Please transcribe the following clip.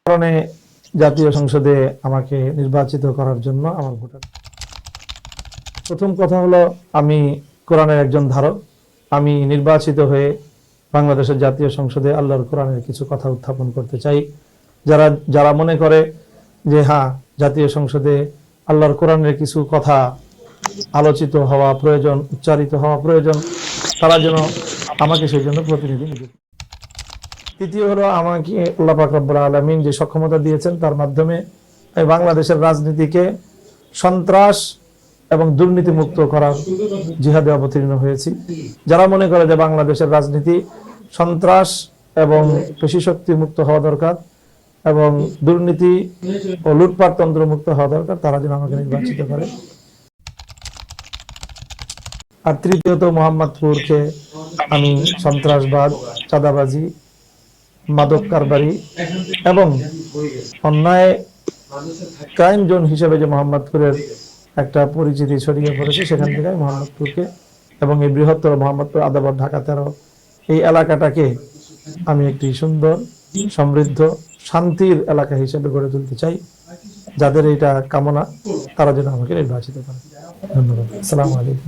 কারণে জাতীয় সংসদে আমাকে নির্বাচিত করার জন্য আমার ভোটার। প্রথম কথা হলো, আমি কোরআনের একজন ধারক। আমি নির্বাচিত হয়ে বাংলাদেশের জাতীয় সংসদে আল্লাহর কোরআনের কিছু কথা উত্থাপন করতে চাই। যারা যারা মনে করে যে হ্যাঁ, জাতীয় সংসদে আল্লাহর কোরআনের কিছু কথা আলোচিত হওয়া প্রয়োজন, উচ্চারিত হওয়া প্রয়োজন, তারা যেন আমাকে সেই জন্য প্রতিনিধি নিযুক্ত। তৃতীয় হলো, আমাকে আল্লাহ পাক রব্বুল আলামিন যে সক্ষমতা দিয়েছেন, তার মাধ্যমে আমি বাংলাদেশের রাজনীতিকে সন্ত্রাস এবং দুর্নীতি মুক্ত করার জিহাদে অবতীর্ণ হয়েছি। যারা মনে করে যে বাংলাদেশের রাজনীতি সন্ত্রাস এবং পেশিশক্তি মুক্ত হওয়া দরকার এবং দুর্নীতি ও লুটপাট তন্ত্র মুক্ত হওয়া দরকার, তারা যেন আমাকে নির্বাচিত করে। আর তৃতীয়ত, মোহাম্মদপুরকে আমি সন্ত্রাসবাদ, চাঁদাবাজি, মাদক কারবারি এবং অন্যায় ক্রাইম জোন হিসেবে যে মোহাম্মদপুরের একটা পরিচিতি ছড়িয়ে পড়েছে, সেখান থেকে মোহাম্মদপুরকে এবং এই বৃহত্তর মোহাম্মদপুর, আদাবর, ঢাকা 13 এই এলাকাটাকে আমি একটি সুন্দর, সমৃদ্ধ, শান্তির এলাকা হিসেবে গড়ে তুলতে চাই। যাদের এটা কামনা, তারা যেন আমাকে নির্বাচিত করে। ধন্যবাদ। আসসালামু আলাইকুম।